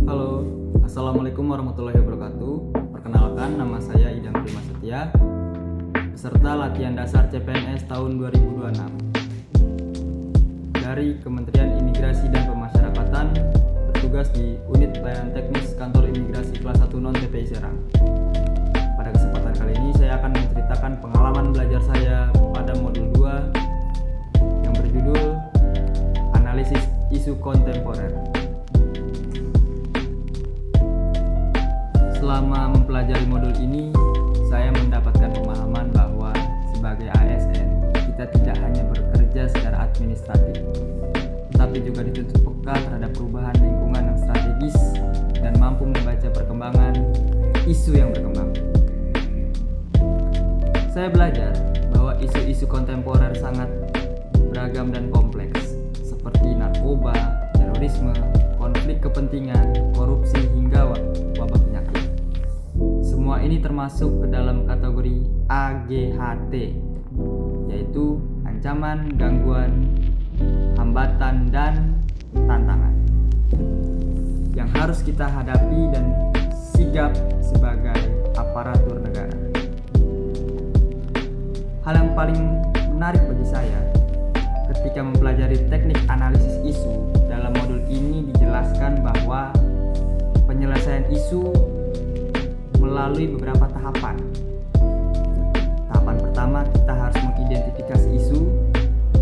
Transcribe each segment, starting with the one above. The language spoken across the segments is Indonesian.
Halo, Assalamualaikum warahmatullahi wabarakatuh. Perkenalkan, nama saya Idam Prima Setia, peserta latihan dasar CPNS tahun 2026 dari Kementerian Imigrasi dan Pemasyarakatan, bertugas di Unit Pelayanan Teknis Kantor Imigrasi Kelas 1 Non TPI Serang. Pada kesempatan kali ini saya akan menceritakan pengalaman belajar saya pada modul 2 yang berjudul Analisis Isu Kontemporer. Selama mempelajari modul ini, saya mendapatkan pemahaman bahwa sebagai ASN, kita tidak hanya bekerja secara administratif, tetapi juga dituntut peka terhadap perubahan lingkungan yang strategis dan mampu membaca perkembangan isu yang berkembang. Saya belajar bahwa isu-isu kontemporer sangat beragam dan kompleks, seperti narkoba, terorisme, konflik kepentingan, korupsi, hingga wabah penyakit. Semua ini termasuk ke dalam kategori AGHT, yaitu ancaman, gangguan, hambatan, dan tantangan yang harus kita hadapi dan sigap sebagai aparatur negara. Hal yang paling menarik bagi saya ketika mempelajari teknik analisis isu, dalam modul ini dijelaskan bahwa penyelesaian isu melalui beberapa tahapan. Tahapan pertama, kita harus mengidentifikasi isu,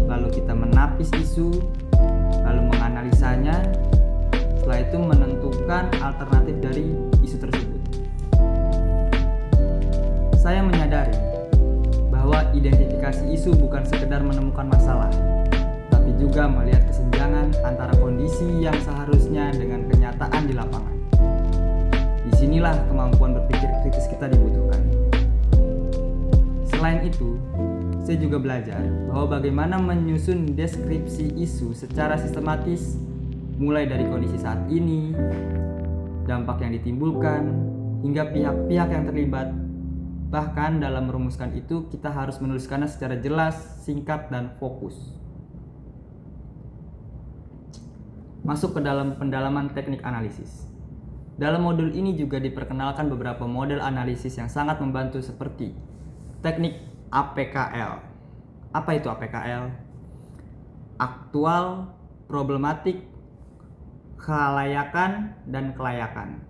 lalu kita menapis isu, lalu menganalisanya, setelah itu menentukan alternatif dari isu tersebut. Saya menyadari bahwa identifikasi isu bukan sekedar menemukan masalah, tapi juga melihat kesenjangan antara kondisi yang seharusnya dengan kenyataan di lapangan. Disinilah kemampuan berpikir kritis kita dibutuhkan. Selain itu, saya juga belajar bahwa bagaimana menyusun deskripsi isu secara sistematis, mulai dari kondisi saat ini, dampak yang ditimbulkan, hingga pihak-pihak yang terlibat. Bahkan dalam merumuskan itu, kita harus menuliskannya secara jelas, singkat, dan fokus. Masuk ke dalam pendalaman teknik analisis. Dalam modul ini juga diperkenalkan beberapa model analisis yang sangat membantu, seperti teknik APKL. Apa itu APKL? Aktual, problematik, kelayakan, dan kelayakan.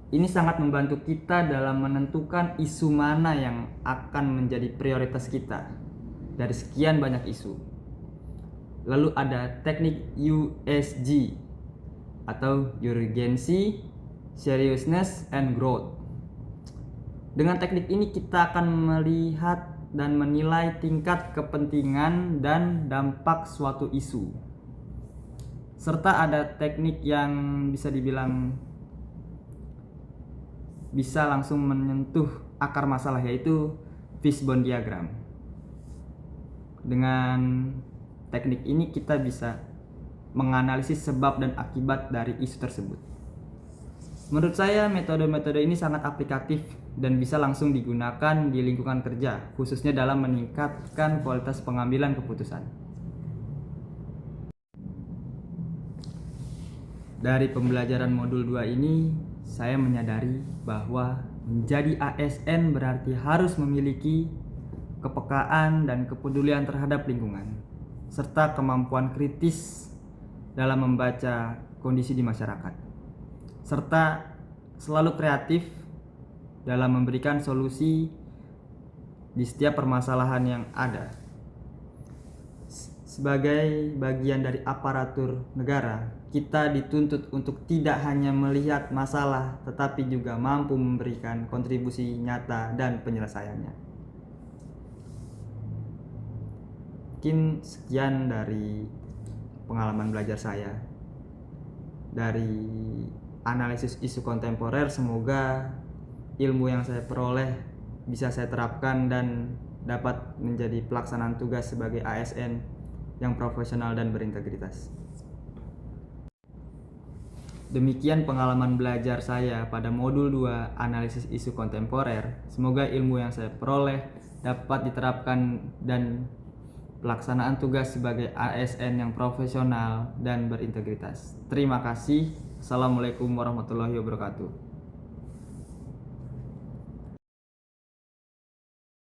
Ini sangat membantu kita dalam menentukan isu mana yang akan menjadi prioritas kita dari sekian banyak isu. Lalu ada teknik USG atau Urgency, Seriousness, and Growth. Dengan teknik ini kita akan melihat dan menilai tingkat kepentingan dan dampak suatu isu. Serta ada teknik yang bisa dibilang bisa langsung menyentuh akar masalah, yaitu fishbone diagram. Dengan teknik ini kita bisa menganalisis sebab dan akibat dari isu tersebut. Menurut saya metode-metode ini sangat aplikatif dan bisa langsung digunakan di lingkungan kerja, khususnya dalam meningkatkan kualitas pengambilan keputusan. Dari pembelajaran modul 2 ini, saya menyadari bahwa menjadi ASN berarti harus memiliki kepekaan dan kepedulian terhadap lingkungan, serta kemampuan kritis dalam membaca kondisi di masyarakat, serta selalu kreatif dalam memberikan solusi di setiap permasalahan yang ada. Sebagai bagian dari aparatur negara, kita dituntut untuk tidak hanya melihat masalah, tetapi juga mampu memberikan kontribusi nyata dan penyelesaiannya. Mungkin sekian dari pengalaman belajar saya dari analisis isu kontemporer. Semoga ilmu yang saya peroleh bisa saya terapkan dan dapat menjadi pelaksanaan tugas sebagai ASN yang profesional dan berintegritas. Demikian pengalaman belajar saya pada modul 2 analisis isu kontemporer. Semoga ilmu yang saya peroleh dapat diterapkan dan pelaksanaan tugas sebagai ASN yang profesional dan berintegritas. Terima kasih. Assalamualaikum warahmatullahi wabarakatuh.